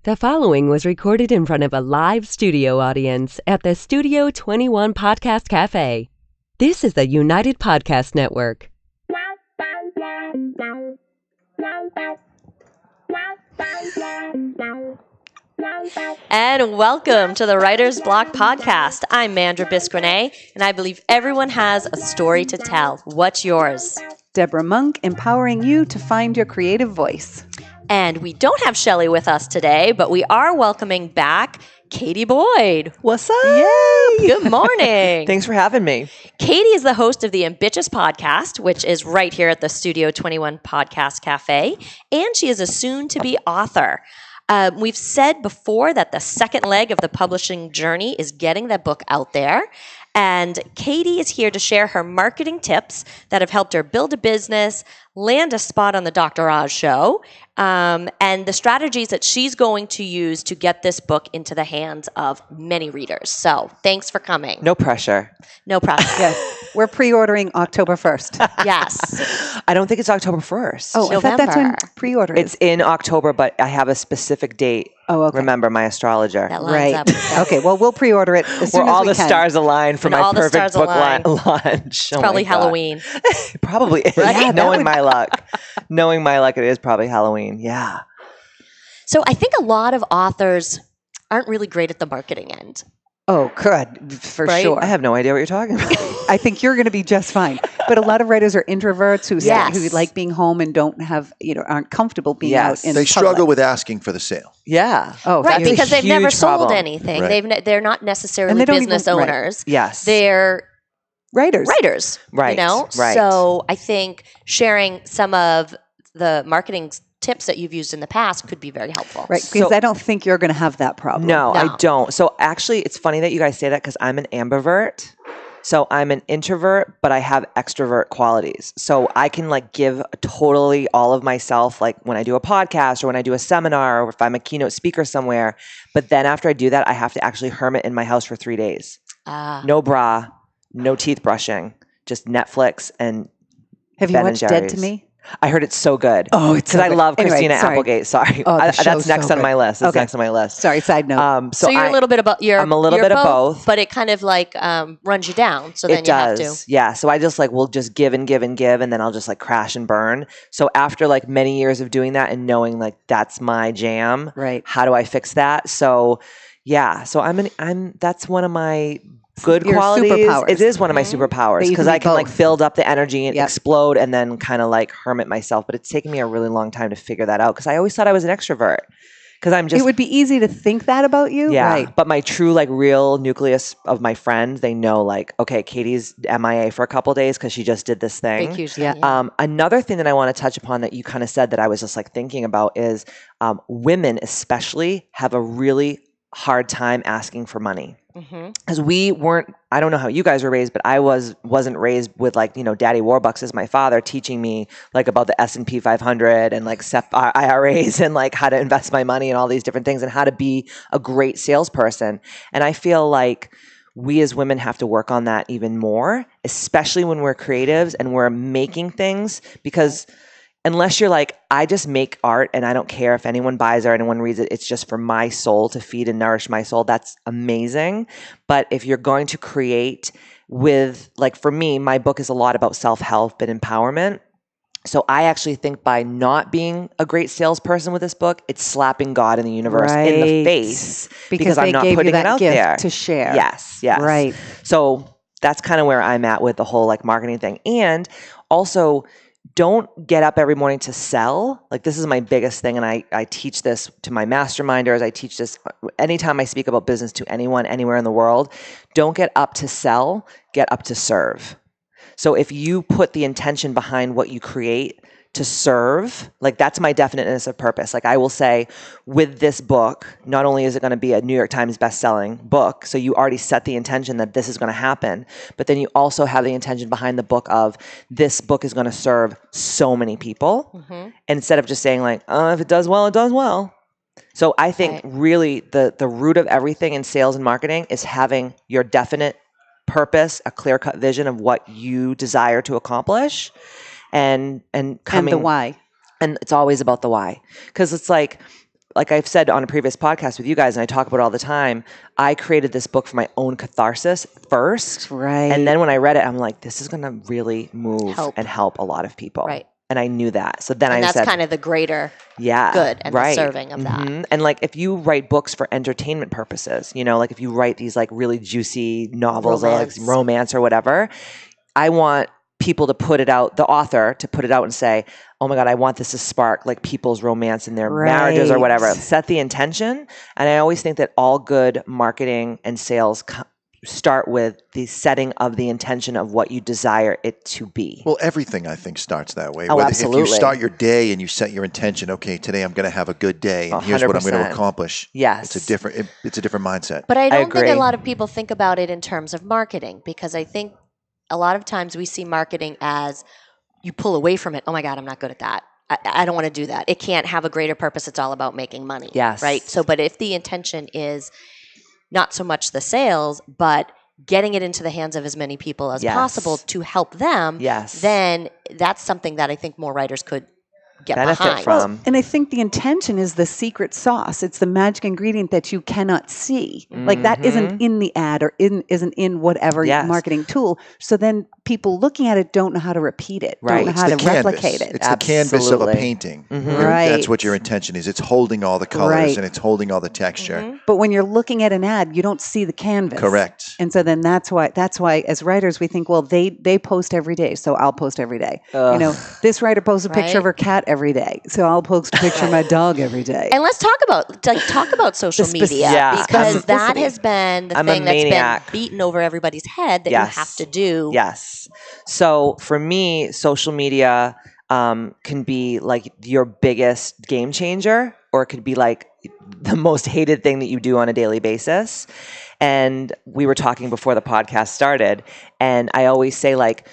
The following was recorded in front of a live studio audience at the Studio 21 Podcast Café. This is the United Podcast Network. And welcome to the Writer's Block Podcast. I'm Mandra Bisquenet, and I believe everyone has a story to tell. What's yours? Deborah Monk, empowering you to find your creative voice. And we don't have Shelley with us today, but we are welcoming back Katie Boyd. What's up? Yay! Good morning. Thanks for having me. Katie is the host of the Ambitchious podcast, which is right here at the Studio 21 Podcast Cafe, and she is a soon-to-be author. We've said before that the second leg of the publishing journey is getting that book out there. And Katie is here to share her marketing tips that have helped her build a business, land a spot on the Dr. Oz show, and the strategies that she's going to use to get this book into the hands of many readers. So thanks for coming. No pressure. No pressure. Yes, we're pre-ordering October 1st. Yes. I don't think it's October 1st. Oh, I thought that's when November. pre-order is. It's in October, but I have a specific date. Oh, okay. Remember, my astrologer. That lines Right. up with that. Okay, well, we'll pre-order it as soon Where as all we the can. stars align for And my all the perfect stars book align. launch. Oh Probably my God. Halloween. It probably is. Right? Yeah, Knowing my luck. Knowing my luck, it is probably Halloween. Yeah. So I think a lot of authors aren't really great at the marketing end. Oh, good, for Right? sure. I have no idea what you're talking about. I think you're going to be just fine. But a lot of writers are introverts who Yes. who like being home and don't have, aren't comfortable being Yes. out in They public. struggle with asking for the sale. Yeah. Oh, Right, that's a because they've never huge sold problem. anything. Right. They're not necessarily And they don't business even- right. owners. Yes. They're writers. writers. Right, You know? right. So I think sharing some of the marketing tips that you've used in the past could be very helpful. Right, because So- I don't think you're going to have that problem. No, No. I don't. So actually, it's funny that you guys say that because I'm an ambivert. So I'm an introvert, but I have extrovert qualities. So I can give totally all of myself, like when I do a podcast or when I do a seminar or if I'm a keynote speaker somewhere. But then after I do that, I have to actually hermit in my house for 3 days. No bra, no teeth brushing, just Netflix and Have you Ben and watched Dead to Jerry's. Me? I heard it's so good. Oh, it's so because I good. love Anyway, Christina sorry. Applegate. Sorry, Oh, the that's show's next so on my good. list. It's Okay. next on my list. Sorry, side note. So you're a little bit about I'm a little you're bit of both. but it kind of runs you down. So then It you have does. to. Yeah. So I just will just give and give and give, and then I'll just crash and burn. So after many years of doing that and knowing that's my jam, Right. how do I fix that? So yeah. So that's one of my good Your qualities. superpowers. It is one of my That superpowers you because can I be can both. build up the energy and Yep. explode and then kind of hermit myself. But it's taken me a really long time to figure that out because I always thought I was an extrovert because I'm just It would be easy to think that about you. yeah, Right. but my true real nucleus of my friends, they know okay, Katie's MIA for a couple days because she just did this thing. Big, huge Yeah. thing. Another thing that I want to touch upon that you kind of said that I was just thinking about is women especially have a really hard time asking for money because we weren't. I don't know how you guys were raised, but I wasn't raised with Daddy Warbucks as my father teaching me about the S&P 500 and SEP IRAs and how to invest my money and all these different things and how to be a great salesperson. And I feel like we as women have to work on that even more, especially when we're creatives and we're making things because unless you're I just make art and I don't care if anyone buys or anyone reads it. It's just for my soul to feed and nourish my soul. That's amazing. But if you're going to create with, for me, my book is a lot about self-help and empowerment. So I actually think by not being a great salesperson with this book, it's slapping God in the universe in the Right. face Because I'm they not gave you putting that it out gift there to share. Yes. Right. So that's kind of where I'm at with the whole marketing thing. And also, don't get up every morning to sell. This is my biggest thing. And I teach this to my masterminders. I teach this anytime I speak about business to anyone, anywhere in the world. Don't get up to sell, get up to serve. So if you put the intention behind what you create to serve, that's my definiteness of purpose. I will say with this book, not only is it going to be a New York Times best-selling book, so you already set the intention that this is going to happen, but then you also have the intention behind the book of this book is going to serve so many people. And instead of just saying if it does well, it does well. So I think really the root of everything in sales and marketing is having your definite purpose, a clear-cut vision of what you desire to accomplish. And coming And the why. and it's always about the why because it's like I've said on a previous podcast with you guys, and I talk about it all the time, I created this book for my own catharsis first. Right. And then when I read it, I'm like, this is going to really move Help. and help a lot of people. Right. And I knew that. So then And I that's said, kind of the greater yeah, good and right. the serving of that. Mhm. And like if you write books for entertainment purposes, you know, like if you write these like really juicy novels or like romance or whatever, I want people to put it out, the author to put it out and say, oh my God, I want this to spark like people's romance in their marriages or whatever. Set the intention. And I always think that all good marketing and sales start with the setting of the intention of what you desire it to be. Well, everything I think starts that way. Oh, Whether, absolutely. If you start your day and you set your intention, okay, today I'm going to have a good day, and here's what I'm going to 100%. accomplish. Yes. It's a different mindset. But I don't think agree. a lot of people think about it in terms of marketing, because I think a lot of times we see marketing as you pull away from it. Oh my God, I'm not good at that. I don't want to do that. It can't have a greater purpose. It's all about making money. Yes. Right. So, but if the intention is not so much the sales, but getting it into the hands of as many people as Yes. possible to help them, Yes. then that's something that I think more writers could get Benefit behind. from. And I think the intention is the secret sauce. It's the magic ingredient that you cannot see. Like that isn't in the ad or isn't in whatever Yes. marketing tool. So then people looking at it don't know how to repeat it, Right. don't know It's how the to canvas. replicate it. It's the canvas of a Absolutely. painting. Right. That's what your intention is. It's holding all the colors Right. and it's holding all the texture. But when you're looking at an ad, you don't see the canvas. Correct. And so then that's why as writers we think, well, they post every day, so I'll post every day. You know, this writer posts a picture of Right. her cat every day, so I'll post a picture of my dog every day. And let's talk about social The media, Yeah. because that specificity. has been the I'm a thing that's maniac. been beaten over everybody's head that Yes. you have to do. Yes. So for me, social media can be like your biggest game changer, or it could be like the most hated thing that you do on a daily basis. And we were talking before the podcast started, and I always say, like,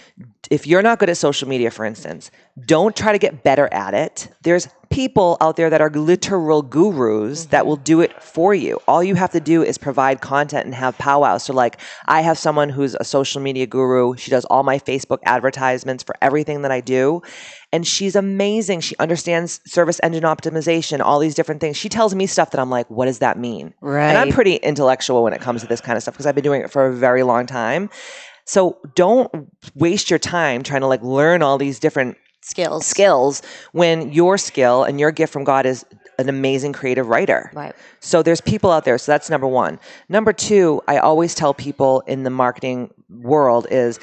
if you're not good at social media, for instance, don't try to get better at it. There's people out there that are literal gurus that will do it for you. All you have to do is provide content and have powwows. So like, I have someone who's a social media guru. She does all my Facebook advertisements for everything that I do. And she's amazing. She understands service engine optimization, all these different things. She tells me stuff that I'm like, what does that mean? Right. And I'm pretty intellectual when it comes to this kind of stuff because I've been doing it for a very long time. So don't waste your time trying to like learn all these different skills when your skill and your gift from God is an amazing creative writer. Right. So there's people out there. So that's number one. Number two, I always tell people in the marketing world is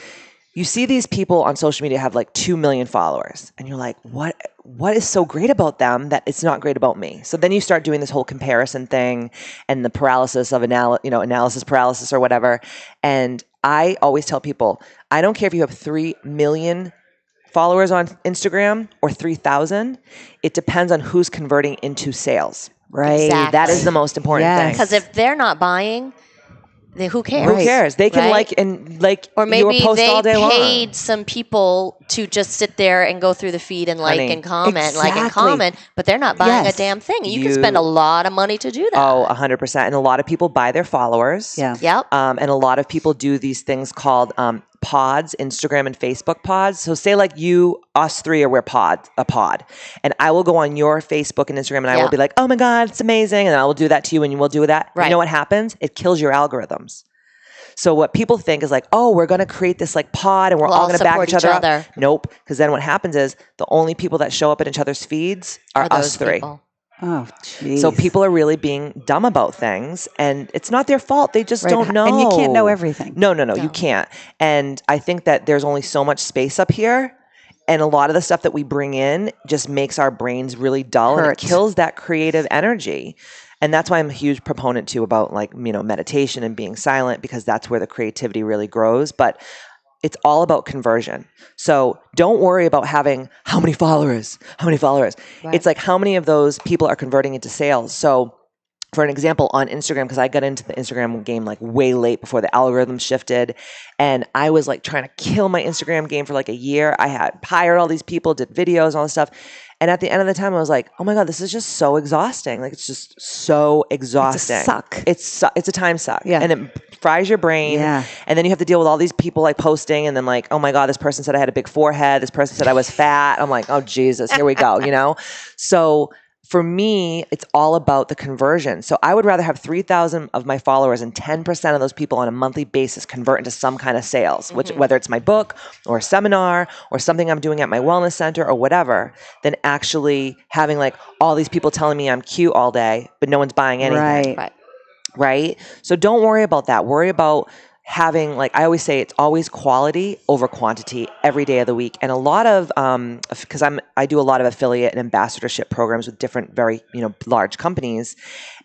you see these people on social media have like 2 million followers and you're like, what is so great about them that it's not great about me? So then you start doing this whole comparison thing and the paralysis of analysis paralysis or whatever. And I always tell people, I don't care if you have 3 million followers on Instagram or 3,000. It depends on who's converting into sales. Right. Exactly. That is the most important Yes. thing. Because if they're not buying, then who cares? Who cares? They can Right? Or your maybe post they all day long. paid some people to just sit there and go through the feed and like Honey, and comment, like and exactly. comment, but they're not buying Yes. a damn thing. You can You- spend a lot of money to do that. Oh, 100%. And a lot of people buy their followers. Yeah. Yep. And a lot of people do these things called pods, Instagram and Facebook pods. So say like us three are a pod. And I will go on your Facebook and Instagram and I Yeah. will be like, oh my God, it's amazing. And I will do that to you and you will do that. Right. You know what happens? It kills your algorithms. So what people think is like, oh, we're going to create this like pod and we're We'll all all going to back support each other each up. other. Nope. Because then what happens is the only people that show up in each other's feeds are those us three. people. Oh, jeez. So people are really being dumb about things and it's not their fault. They just Right. don't know. And you can't know everything. No, you can't. And I think that there's only so much space up here. And a lot of the stuff that we bring in just makes our brains really dull and it Hurt. kills that creative energy. And that's why I'm a huge proponent too about meditation and being silent because that's where the creativity really grows. But it's all about conversion. So don't worry about having how many followers. Right. It's like how many of those people are converting into sales. So for an example, on Instagram, because I got into the Instagram game like way late before the algorithm shifted. And I was like trying to kill my Instagram game for like a year. I had hired all these people, did videos and all this stuff. And at the end of the time, I was like, oh my God, this is just so exhausting. Like, it's just so exhausting. suck. It's a time suck. Yeah. And it fries your brain. Yeah. And then you have to deal with all these people like posting and then like, oh my God, this person said I had a big forehead. This person said I was fat. I'm like, oh Jesus, here we go, So for me, it's all about the conversion. So I would rather have 3,000 of my followers and 10% of those people on a monthly basis convert into some kind of sales, which whether it's my book or a seminar or something I'm doing at my wellness center or whatever, than actually having like all these people telling me I'm cute all day, but no one's buying anything. Right? So don't worry about that. Worry about having, like I always say, it's always quality over quantity every day of the week. And a lot of, because I do a lot of affiliate and ambassadorship programs with different very, large companies,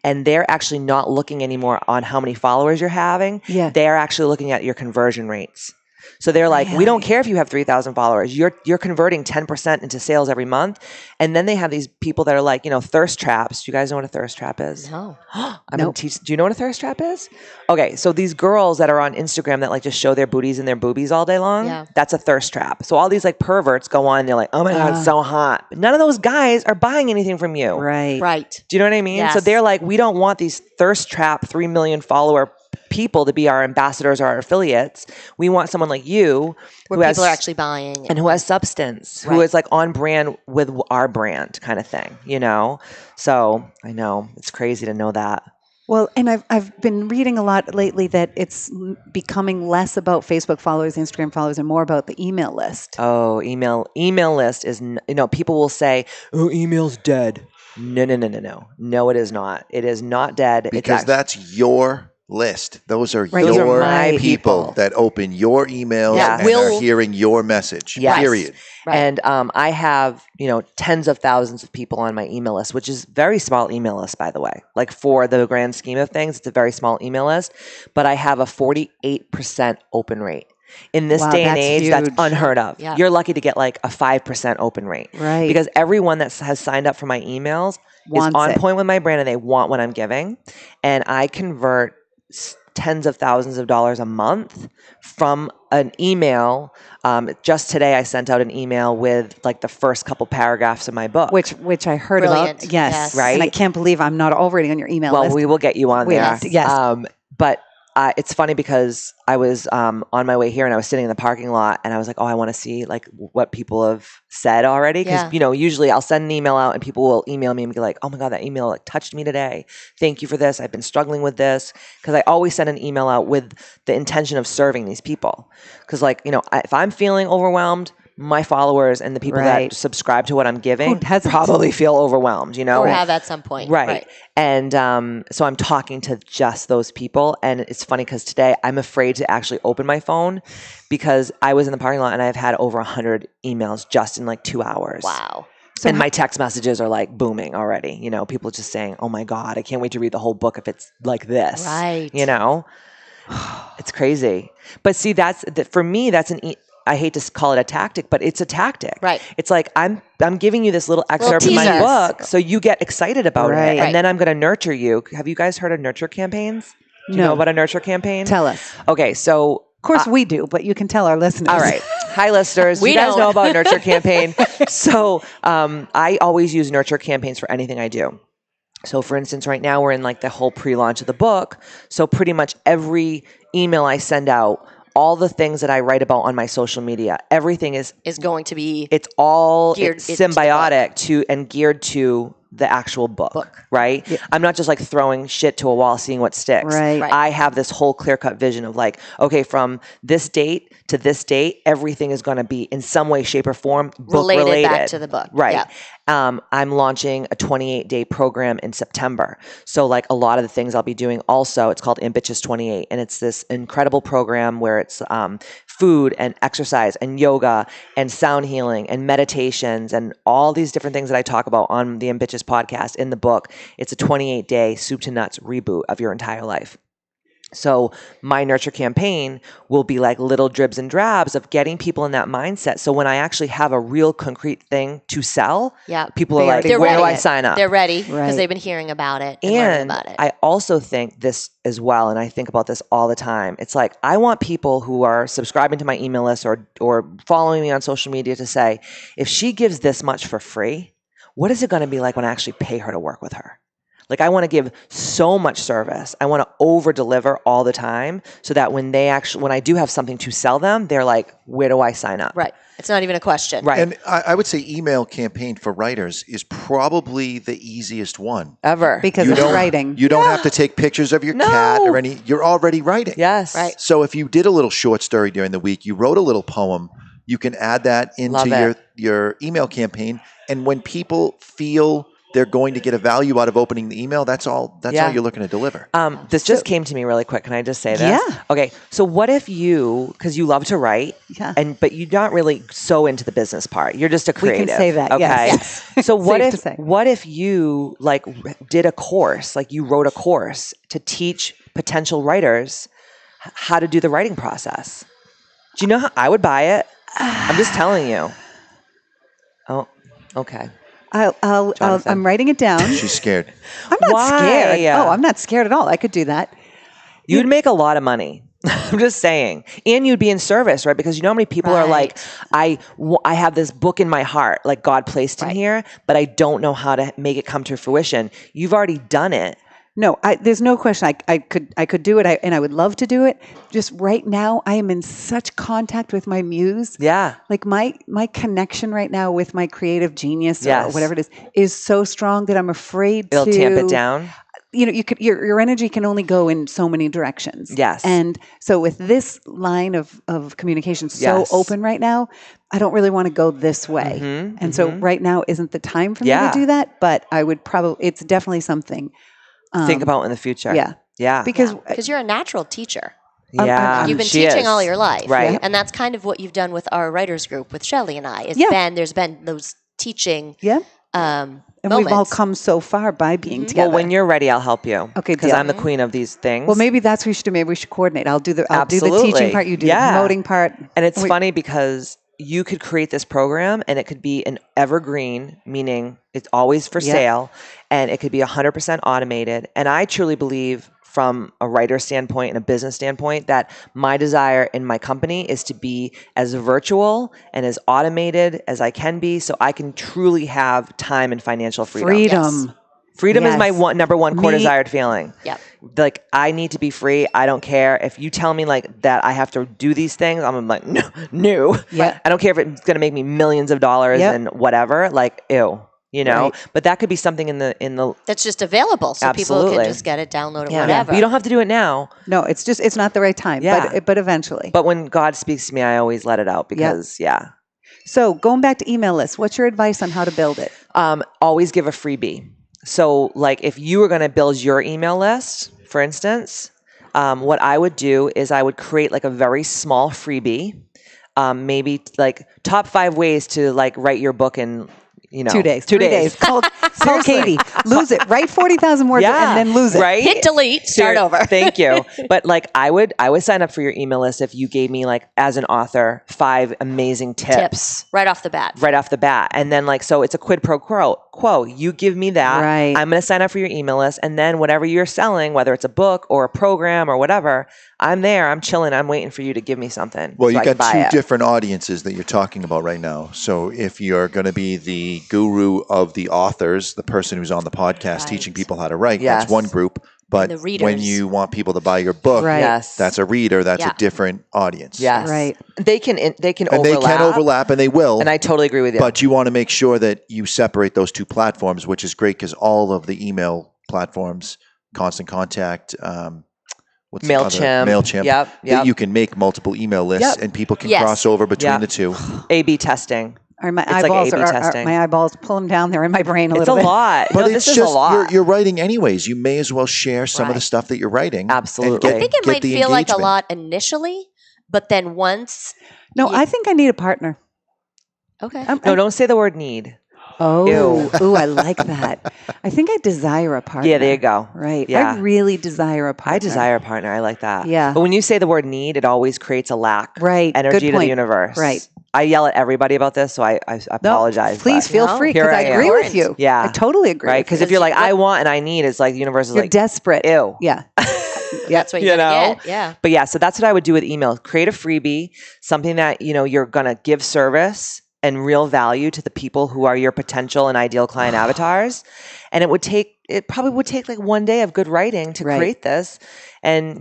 and they're actually not looking anymore on how many followers you're having. Yeah. They're actually looking at your conversion rates. So they're like, we don't care if you have 3,000 followers. You're converting 10% into sales every month. And then they have these people that are like, thirst traps. Do you guys know what a thirst trap is? No. Do you know what a thirst trap is? Okay. So these girls that are on Instagram that like just show their booties and their boobies all day long, that's a thirst trap. So all these like perverts go on and they're like, oh my God, it's so hot. But none of those guys are buying anything from you. Right. Do you know what I mean? Yes. So they're like, we don't want these thirst trap 3 million follower people to be our ambassadors or our affiliates. We want someone like you where people are actually buying and who has substance, who is like on brand with our brand kind of thing, So I know it's crazy to know that. Well, and I've been reading a lot lately that it's becoming less about Facebook followers, Instagram followers, and more about the email list. Oh, email list is, people will say, oh, email's dead. No. No, it is not. It is not dead. Because that's your list. Those are Those your are my people that open your emails and are hearing your message. Yes. Period. Right. And I have, tens of thousands of people on my email list, which is very small email list, by the way. Like for the grand scheme of things, it's a very small email list. But I have a 48% open rate. In this day and age, huge. that's unheard of. Yeah. You're lucky to get like a 5% open rate. Right. Because everyone that has signed up for my emails is on point with my brand and they want what I'm giving. And I convert tens of thousands of dollars a month from an email. Just today, I sent out an email with like the first couple paragraphs of my book. Which I heard Brilliant. about. Yes. Right. And I can't believe I'm not already on your email list. Well, we will get you on there. Yes. But it's funny because I was on my way here and I was sitting in the parking lot and I was like, oh, I want to see like what people have said already. Because, usually I'll send an email out and people will email me and be like, oh my God, that email like touched me today. Thank you for this. I've been struggling with this. Because I always send an email out with the intention of serving these people. Because like, if I'm feeling overwhelmed, my followers and the people that subscribe to what I'm giving probably feel overwhelmed, Or have at some point. Right. And so I'm talking to just those people. And it's funny because today I'm afraid to actually open my phone because I was in the parking lot and I've had over 100 emails just in like 2 hours. Wow. And my text messages are like booming already. People just saying, oh my God, I can't wait to read the whole book if it's like this. Right. It's crazy. But see, for me, that's I hate to call it a tactic, but it's a tactic. Right. It's like I'm giving you this little excerpt from my book so you get excited about it. And then I'm going to nurture you. Have you guys heard of nurture campaigns? Do you know about a nurture campaign? Tell us. Okay, so of course we do, but you can tell our listeners. All right. Hi, listeners. You guys know about nurture campaign. So I always use nurture campaigns for anything I do. So for instance, right now we're in like the whole pre-launch of the book. So pretty much every email I send out, all the things that I write about on my social media, everything is going to be symbiotic to and geared to the actual book. Right? Yeah. I'm not just like throwing shit to a wall, seeing what sticks. Right. I have this whole clear-cut vision of like, okay, from this date to this date, everything is going to be in some way, shape, or form book related back to the book. Right. Yeah. I'm launching a 28-day program in September. So like a lot of the things I'll be doing also, it's called Ambitchious 28. And it's this incredible program where it's food and exercise and yoga and sound healing and meditations and all these different things that I talk about on the Ambitchious podcast in the book. It's a 28-day soup to nuts reboot of your entire life. So my nurture campaign will be like little dribs and drabs of getting people in that mindset. So when I actually have a real concrete thing to sell, people are like, where do I sign up? They're ready because they've been hearing about it and learning about it. I also think this as well, and I think about this all the time. It's like I want people who are subscribing to my email list or following me on social media to say, if she gives this much for free, what is it going to be like when I actually pay her to work with her? Like I want to give so much service. I want to over deliver all the time so that when I do have something to sell them, they're like, where do I sign up? Right. It's not even a question. Right. And I would say email campaign for writers is probably the easiest one. Ever. Because You it's don't- writing. You don't have to take pictures of your cat or you're already writing. Yes. Right. So if you did a little short story during the week, you wrote a little poem, you can add that Love into it. your email campaign. And when people feel they're going to get a value out of opening the email, that's all you're looking to deliver. This just came to me really quick. Can I just say this? Yeah. Okay. So what if because you love to write, Yeah. but you're not really so into the business part. You're just a We creative. can say that, Okay. yes. So what Safe if to say. what if you like did a course, like you wrote a course to teach potential writers how to do the writing process? Do you know how I would buy it? I'm just telling you. Oh, okay. I'm writing it down. She's scared. I'm not Why? scared. Oh, I'm not scared at all. I could do that. You'd make a lot of money. I'm just saying. And you'd be in service, right? Because you know how many people are like, I have this book in my heart, like God placed in here, but I don't know how to make it come to fruition. You've already done it. No, there's no question. I could do it, and I would love to do it. Just right now, I am in such contact with my muse. Yeah. Like my connection right now with my creative genius or Yes. whatever it is so strong that I'm afraid It'll to tamp it down. You know, your energy can only go in so many directions. Yes. And so with this line of communication so Yes. open right now, I don't really want to go this way. And so right now isn't the time for me to do that, but I would it's definitely something. Think about in the future. Yeah. Yeah. Because You're a natural teacher. Yeah. You've been She teaching is. all your life. Right. And that's kind of what you've done with our writers group with Shelley and I. There's been those teaching and moments. we've all come so far by being together. Well, when you're ready, I'll help you. Okay, Because deal. I'm the queen of these things. Well, maybe that's what we should do. Maybe we should coordinate. I'll do the Absolutely. teaching part. You do Yeah. the promoting part. And it's funny because you could create this program and it could be an evergreen, meaning it's always for sale, and it could be 100% automated. And I truly believe from a writer standpoint and a business standpoint that my desire in my company is to be as virtual and as automated as I can be so I can truly have time and financial freedom. Freedom is my number one core desired feeling. Yep. Like I need to be free. I don't care if you tell me like that I have to do these things. I'm like, no. Yeah. I don't care if it's going to make me millions of dollars and whatever. Like, ew. You know, Right. but that could be something in the that's just available, so people Absolutely. can just get it, download it, whatever. You don't have to do it now. No, it's not the right time. Yeah. But eventually. But when God speaks to me, I always let it out because So going back to email lists, what's your advice on how to build it? always give a freebie. So like if you were going to build your email list, for instance, what I would do is I would create like a very small freebie, maybe like top 5 ways to like write your book in 2 days. 2 3 days. Call Katie. Lose it. Write 40,000 words and then lose it. Right? Hit delete, start over. Thank you. But like I would sign up for your email list if you gave me like as an author 5 amazing tips. Right off the bat. Right off the bat. And then like, so it's a quid pro quo. You give me that. Right. I'm going to sign up for your email list. And then whatever you're selling, whether it's a book or a program or whatever, I'm there. I'm chilling. I'm waiting for you to give me something. Well, so you I can got buy 2 it. different audiences that you're talking about right now. So if you're going to be the guru of the authors, the person who's on the podcast teaching people how to write, Yes. that's one group. But And the readers. when you want people to buy your book, Right. Yes. that's a reader. That's Yeah. a different audience. Yes. Right. They can And overlap. they can overlap, and they will. And I totally agree with you. But you want to make sure that you separate those 2 platforms, which is great because all of the email platforms, Constant Contact, what's the other? MailChimp. MailChimp. Yep. That you can make multiple email lists, Yep. and people can Yes. cross over between Yep. the 2. A/B testing. Or my It's like eyeballs A/B testing. my eyeballs pull them down there in my brain a It's little a bit. lot. But No, it's this is just a lot. you're writing anyways. You may as well share some of the Right. stuff that you're writing. Absolutely. and I think it get might the feel like a engagement. lot initially, but then once. No, I think I need a partner. Okay. No, don't say the word need. Oh, ooh, I like that. I think I desire a partner. Yeah, there you go. Right. Yeah. I really desire a partner. I desire a partner. I like that. Yeah. But when you say the word need, it always creates a lack. Right. Energy Good to the point. universe. Right. I yell at everybody about this, so I No, apologize. please but- feel No, free here because I I am. agree with you. Yeah. I totally agree. Right? with Because you. if you're like, I want and I need, it's like the universe is You're like, desperate. ew. Yeah. That's what You you know? get. Yeah. But yeah, so that's what I would do with email. Create a freebie, something that, you're going to give service and real value to the people who are your potential and ideal client avatars. And it probably would take like one day of good writing to create this and,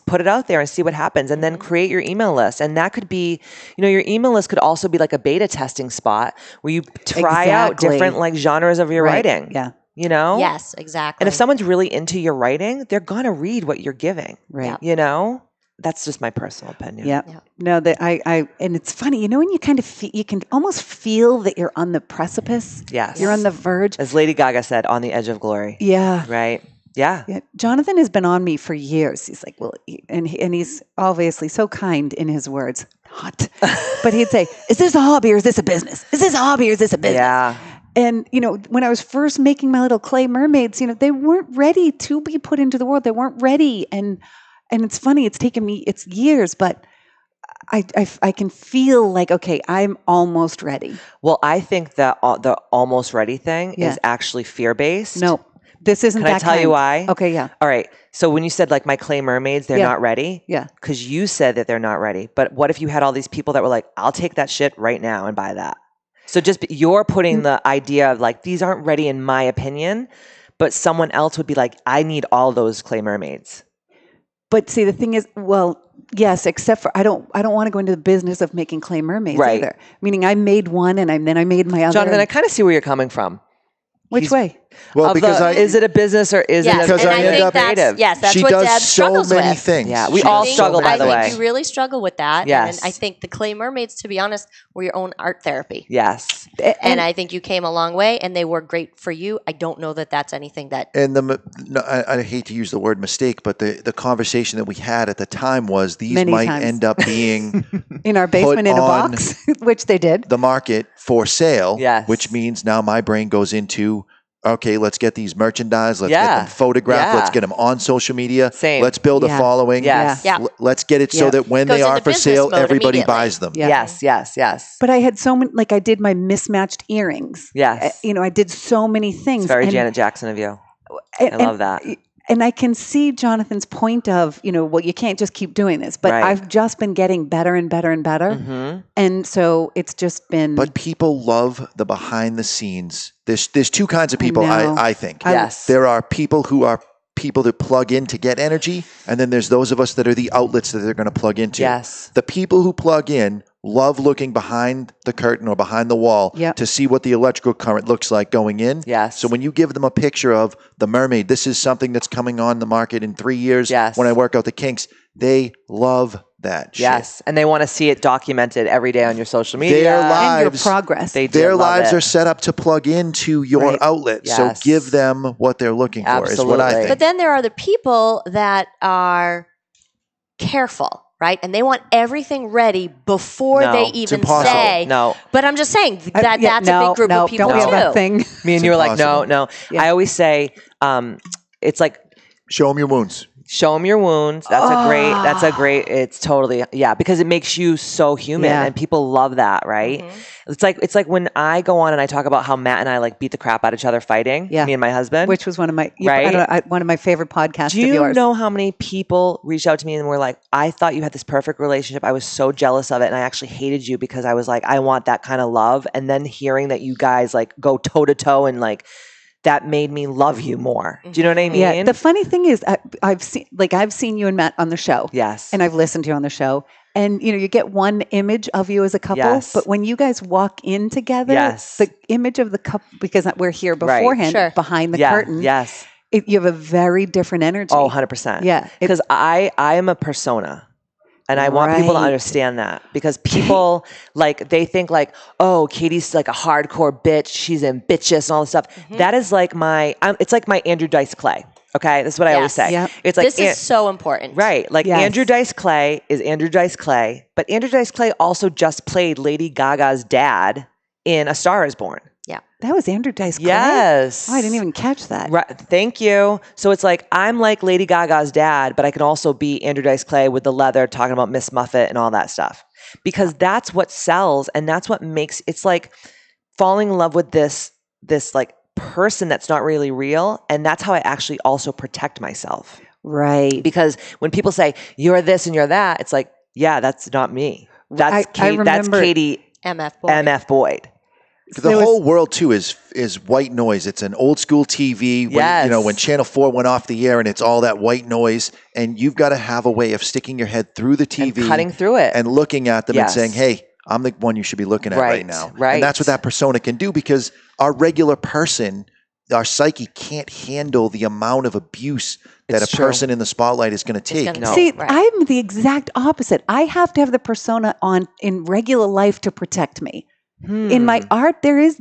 put it out there and see what happens, and then create your email list. And that could be, your email list could also be like a beta testing spot where you try out different like genres of your writing. Yeah. Yes, exactly. And if someone's really into your writing, they're going to read what you're giving. Right. That's just my personal opinion. Yeah. No, and it's funny, when you kind of you can almost feel that you're on the precipice. Yes. You're on the verge. As Lady Gaga said, on the edge of glory. Yeah. Right. Yeah. Jonathan has been on me for years. He's like, and he's obviously so kind in his words. Not. But he'd say, is this a hobby or is this a business? Is this a hobby or is this a business? Yeah. And, when I was first making my little clay mermaids, they weren't ready to be put into the world. They weren't ready. And it's funny, it's taken me, it's years, but I can feel like, okay, I'm almost ready. Well, I think that the almost ready thing is actually fear-based. No, this isn't that Can I tell you why? Okay, yeah. All right. So when you said like my clay mermaids, they're not ready. Yeah. Because you said that they're not ready. But what if you had all these people that were like, I'll take that shit right now and buy that. So you're putting the idea of like, these aren't ready in my opinion, but someone else would be like, I need all those clay mermaids. But see, the thing is, well, yes, except for I don't want to go into the business of making clay mermaids either. Meaning I made one and then I made my other. Jonathan, I kind of see where you're coming from. Which way? Well, because is it a business or is it because a I end up creative? That's she what does Deb so struggles many with. things. Yeah, we all struggle, by the way. I think you really struggle with that. Yes. And I think the clay mermaids, to be honest, were your own art therapy. Yes. And I think you came a long way and they were great for you. I don't know that that's anything that... And I hate to use the word mistake, but the conversation that we had at the time was these Many might times. end up being in our basement in a box, which they did. The market for sale, yes. Which means now my brain goes into, okay, let's get these merchandise, let's get them photographed, let's get them on social media, let's build a following, let's get it so that when they are for sale, everybody buys them. Yes. But I had so many, like I did my mismatched earrings. Yes. I did so many things. It's very Janet Jackson of you. I love that. And I can see Jonathan's point of, well, you can't just keep doing this. But I've just been getting better and better and better. Mm-hmm. And so it's just been... But people love the behind the scenes. There's two kinds of people, I think. Yes. There are people who are people that plug in to get energy. And then there's those of us that are the outlets that they're going to plug into. Yes. The people who plug in love looking behind the curtain or behind the wall to see what the electrical current looks like going in. Yes. So when you give them a picture of the mermaid, this is something that's coming on the market in 3 years when I work out the kinks, they love that shit. Yes. And they want to see it documented every day on your social media. Their lives, and your progress. Their lives are set up to plug into your outlet. Yes. So give them what they're looking for is what I think. But then there are the people that are careful. Right? And they want everything ready before they even say. No. But I'm just saying that's a big group of people don't too. That thing. Me and you are like, no. Yeah. I always say, it's like... Show them your wounds. Show them your wounds. That's a great, it's totally, because it makes you so human and people love that, right? Mm-hmm. It's like when I go on and I talk about how Matt and I like beat the crap out of each other fighting, me and my husband. Which was one of my, one of my favorite podcasts Do you of yours. know how many people reached out to me and were like, I thought you had this perfect relationship. I was so jealous of it. And I actually hated you because I was like, I want that kind of love. And then hearing that you guys like go toe to toe and like, that made me love you more. Do you know what I mean? Yeah. The funny thing is, I've seen you and Matt on the show. Yes. And I've listened to you on the show. And you get one image of you as a couple, but when you guys walk in together, the image of the couple, because we're here beforehand, behind the curtain. Yes. You have a very different energy. Oh, 100%. Yeah. Because I am a persona. And I want people to understand that because people like, they think like, oh, Katie's like a hardcore bitch. She's ambitious and all this stuff. Mm-hmm. That is like it's like my Andrew Dice Clay. Okay. That's what I always say. Yep. It's like, this is so important. Right. Like Andrew Dice Clay is Andrew Dice Clay, but Andrew Dice Clay also just played Lady Gaga's dad in A Star Is Born. Yeah. That was Andrew Dice Clay? Yes. Oh, I didn't even catch that. Right. Thank you. So it's like, I'm like Lady Gaga's dad, but I can also be Andrew Dice Clay with the leather talking about Miss Muffet and all that stuff. Because that's what sells and that's what makes, it's like falling in love with this like person that's not really real. And that's how I actually also protect myself. Right. Because when people say, you're this and you're that, it's like, yeah, that's not me. That's Katie MF Boyd. The whole world too is white noise. It's an old school TV. When Channel 4 went off the air and it's all that white noise, and you've got to have a way of sticking your head through the TV, and cutting through it, and looking at them and saying, "Hey, I'm the one you should be looking at right now." Right. And that's what that persona can do, because our regular person, our psyche can't handle the amount of abuse that a person in the spotlight is going to take. See, I'm the exact opposite. I have to have the persona on in regular life to protect me. In my art, there's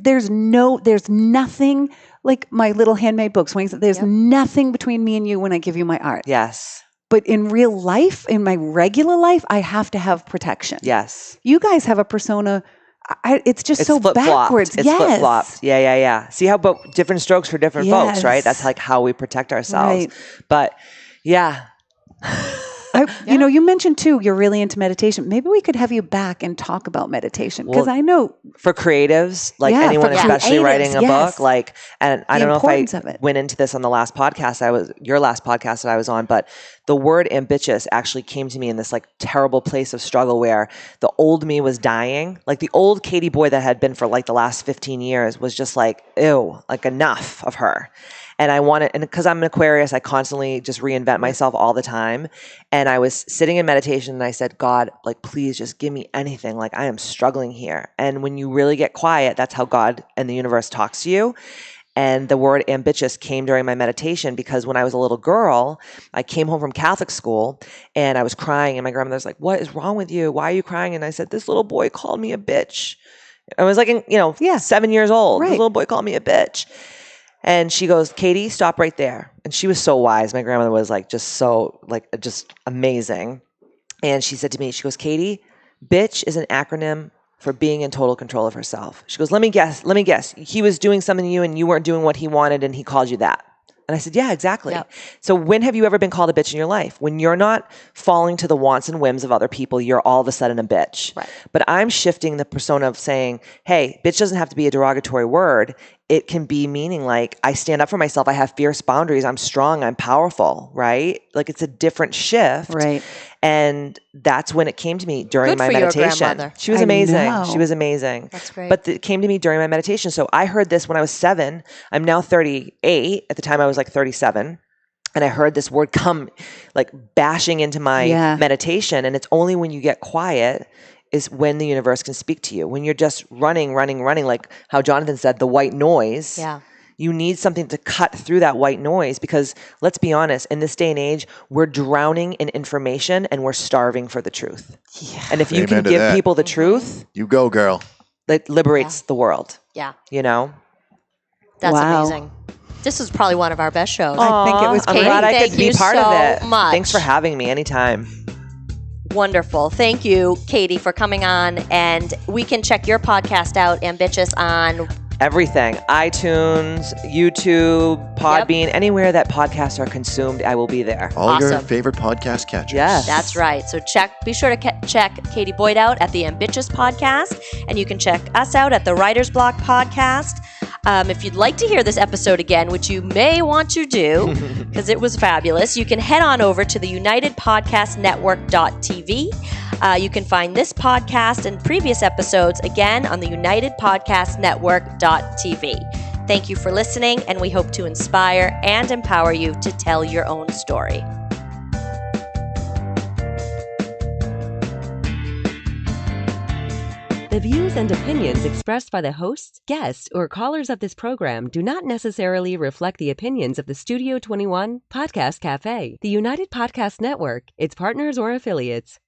nothing like my little handmade books. There's nothing between me and you when I give you my art. Yes. But in real life, in my regular life, I have to have protection. Yes. You guys have a persona. It's so flip-flopped. backwards. It's flip-flopped. Yeah. See how different strokes for different folks, right? That's like how we protect ourselves. Right. But yeah. You mentioned too, you're really into meditation. Maybe we could have you back and talk about meditation, because I know for creatives, like anyone, especially writing a book, and I don't know if I went into this on the last podcast. Your last podcast that I was on, but the word ambitious actually came to me in this like terrible place of struggle where the old me was dying. Like the old Katie Boyd that had been for like the last 15 years was just like, ew, like enough of her. And I wanted, and because I'm an Aquarius, I constantly just reinvent myself all the time. And I was sitting in meditation and I said, God, like, please just give me anything. Like, I am struggling here. And when you really get quiet, that's how God and the universe talks to you. And the word ambitious came during my meditation because when I was a little girl, I came home from Catholic school and I was crying. And my grandmother's like, what is wrong with you? Why are you crying? And I said, this little boy called me a bitch. I was like, 7 years old. Right. This little boy called me a bitch. And she goes, Katie, stop right there. And she was so wise. My grandmother was like just amazing. And she said to me, she goes, Katie, bitch is an acronym for being in total control of herself. She goes, let me guess. He was doing something to you and you weren't doing what he wanted and he called you that. And I said, yeah, exactly. Yep. So when have you ever been called a bitch in your life? When you're not falling to the wants and whims of other people, you're all of a sudden a bitch. Right. But I'm shifting the persona of saying, hey, bitch doesn't have to be a derogatory word. It can be meaning like I stand up for myself. I have fierce boundaries. I'm strong. I'm powerful, right? Like it's a different shift. Right. And that's when it came to me during my meditation. She was amazing. She was amazing. That's great. But it came to me during my meditation. So I heard this when I was 7. I'm now 38. At the time I was like 37. And I heard this word come like bashing into my meditation. And it's only when you get quiet is when the universe can speak to you. When you're just running, like how Jonathan said, the white noise. Yeah. You need something to cut through that white noise because let's be honest, in this day and age, we're drowning in information and we're starving for the truth. Yeah. And if you can give people the truth, you go, girl. That liberates the world. Yeah. Wow. That's amazing. This is probably one of our best shows. I think it was I'm great. glad I could be part of it. Much. Thanks for having me anytime. Wonderful. Thank you, Katie, for coming on. And we can check your podcast out, Ambitchious, on everything. iTunes, YouTube, Podbean, anywhere that podcasts are consumed, I will be there. All your favorite podcast catchers. Yes. That's right. So be sure to check Katie Boyd out at the Ambitchious podcast. And you can check us out at the Writer's Block podcast. If you'd like to hear this episode again, which you may want to do because it was fabulous, you can head on over to the UnitedPodcastNetwork.tv. You can find this podcast and previous episodes again on the UnitedPodcastNetwork.tv. Thank you for listening, and we hope to inspire and empower you to tell your own story. The views and opinions expressed by the hosts, guests, or callers of this program do not necessarily reflect the opinions of the Studio 21 Podcast Café, the United Podcast Network, its partners, or affiliates.